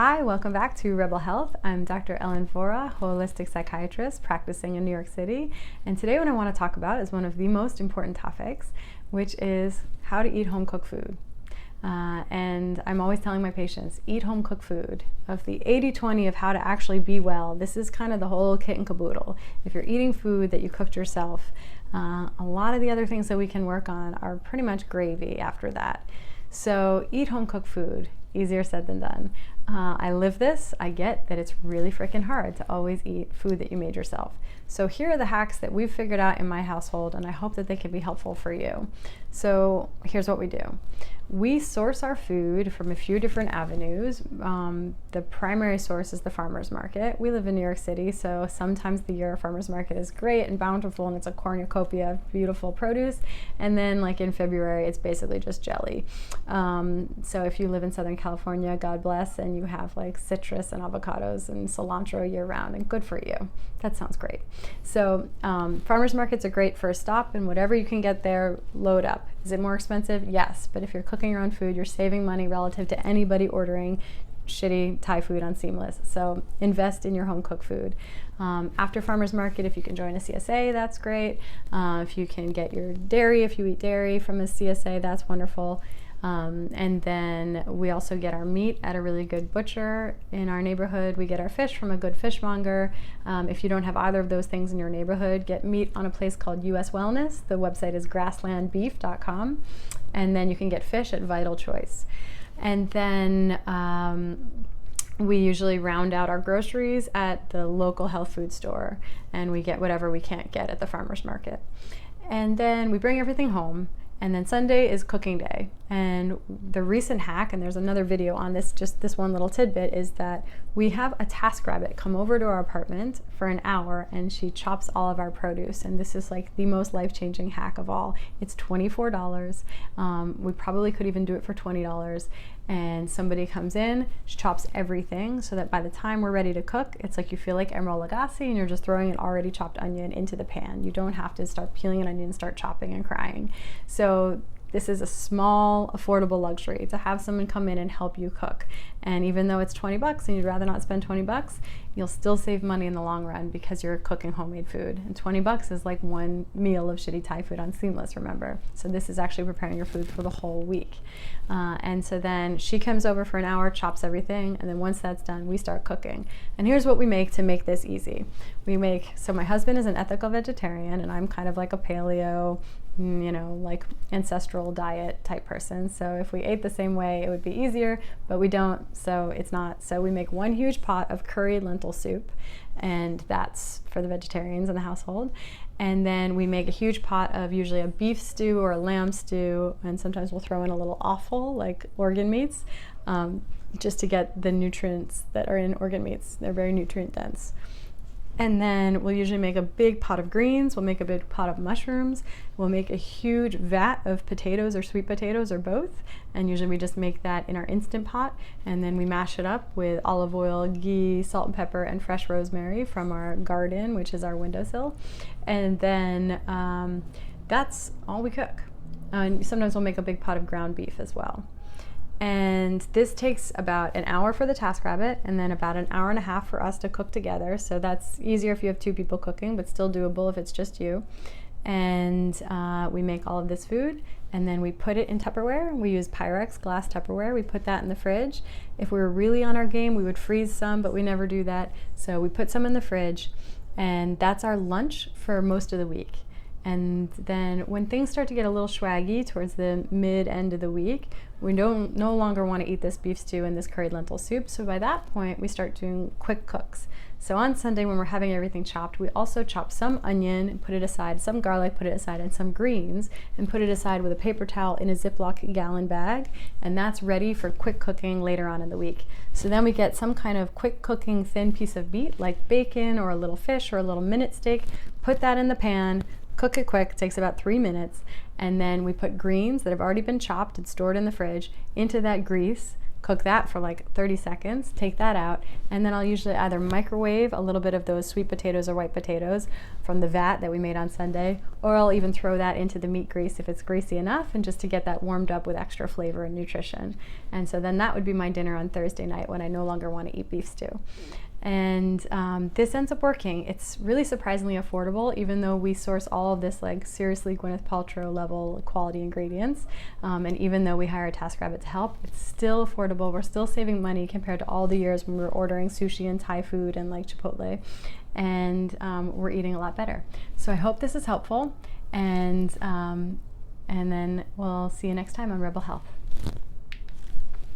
Hi, welcome back to Rebel Health. I'm Dr. Ellen Vora, holistic psychiatrist practicing in New York City. And today what I want to talk about is one of the most important topics, which is how to eat home-cooked food. And I'm always telling my patients, eat home-cooked food. Of the 80-20 of how to actually be well, this is kind of the whole kit and caboodle. If you're eating food that you cooked yourself, a lot of the other things that we can work on are pretty much gravy after that. So eat home-cooked food. Easier said than done. I live this. I get that it's really freaking hard to always eat food that you made yourself. So here are the hacks that we've figured out in my household, and I hope that they can be helpful for you. So here's what we do. We source our food from a few different avenues. The primary source is the farmer's market. We live in New York City, so sometimes the year farmer's market is great and bountiful, and it's a cornucopia of beautiful produce. And then like in February, it's basically just jelly. So if you live in Southern California, God bless, and you have like citrus and avocados and cilantro year round, and good for you. That sounds great. So farmer's markets are great for a stop, and whatever you can get there, load up. Is it more expensive? Yes, but if you're cooking your own food, you're saving money relative to anybody ordering shitty Thai food on Seamless. So invest in your home cooked food. After farmer's market, if you can join a CSA, that's great. If you can get your dairy, if you eat dairy from a CSA, that's wonderful. And then we also get our meat at a really good butcher in our neighborhood. We get our fish from a good fishmonger. If you don't have either of those things in your neighborhood, get meat on a place called US Wellness. The website is grasslandbeef.com. And then you can get fish at Vital Choice. And then we usually round out our groceries at the local health food store, and we get whatever we can't get at the farmer's market. And then we bring everything home. And then Sunday is cooking day. And the recent hack, and there's another video on this, just this one little tidbit, is that we have a TaskRabbit come over to our apartment for an hour, and she chops all of our produce. And this is like the most life-changing hack of all. It's $24. We probably could even do it for $20. And somebody comes in, she chops everything so that by the time we're ready to cook, it's like you feel like Emeril Lagasse and you're just throwing an already chopped onion into the pan. You don't have to start peeling an onion and start chopping and crying. So this is a small, affordable luxury to have someone come in and help you cook. And even though it's $20 and you'd rather not spend $20, you'll still save money in the long run because you're cooking homemade food. And $20 is like one meal of shitty Thai food on Seamless, remember? So this is actually preparing your food for the whole week. And so then she comes over for an hour, chops everything, and then once that's done, we start cooking. And here's what we make to make this easy. So my husband is an ethical vegetarian, and I'm kind of like a paleo, like ancestral diet type person. So if we ate the same way, it would be easier, but we don't, so it's not. So we make one huge pot of curried lentil soup, and that's for the vegetarians in the household. And then we make a huge pot of usually a beef stew or a lamb stew, and sometimes we'll throw in a little offal, like organ meats, just to get the nutrients that are in organ meats. They're very nutrient dense. And then we'll usually make a big pot of greens, we'll make a big pot of mushrooms, we'll make a huge vat of potatoes or sweet potatoes or both, and usually we just make that in our Instant Pot, and then we mash it up with olive oil, ghee, salt and pepper, and fresh rosemary from our garden, which is our windowsill. And then that's all we cook. And sometimes we'll make a big pot of ground beef as well. And this takes about an hour for the TaskRabbit, and then about an hour and a half for us to cook together. So that's easier if you have two people cooking, but still doable if it's just you. And we make all of this food, and then we put it in Tupperware. We use Pyrex glass Tupperware. We put that in the fridge. If we were really on our game, we would freeze some, but we never do that. So we put some in the fridge, and that's our lunch for most of the week. And then when things start to get a little swaggy towards the mid-end of the week, we no longer want to eat this beef stew and this curried lentil soup. So by that point, we start doing quick cooks. So on Sunday, when we're having everything chopped, we also chop some onion and put it aside, some garlic, put it aside, and some greens, and put it aside with a paper towel in a Ziploc gallon bag. And that's ready for quick cooking later on in the week. So then we get some kind of quick cooking thin piece of meat, like bacon or a little fish or a little minute steak, put that in the pan, cook it quick, takes about 3 minutes, and then we put greens that have already been chopped and stored in the fridge into that grease, cook that for like 30 seconds, take that out, and then I'll usually either microwave a little bit of those sweet potatoes or white potatoes from the vat that we made on Sunday, or I'll even throw that into the meat grease if it's greasy enough, and just to get that warmed up with extra flavor and nutrition. And so then that would be my dinner on Thursday night when I no longer want to eat beef stew. And this ends up working. It's really surprisingly affordable, even though we source all of this like seriously Gwyneth Paltrow level quality ingredients. And even though we hire a TaskRabbit to help, it's still affordable. We're still saving money compared to all the years when we were ordering sushi and Thai food and like Chipotle. And we're eating a lot better. So I hope this is helpful. And then we'll see you next time on Rebel Health.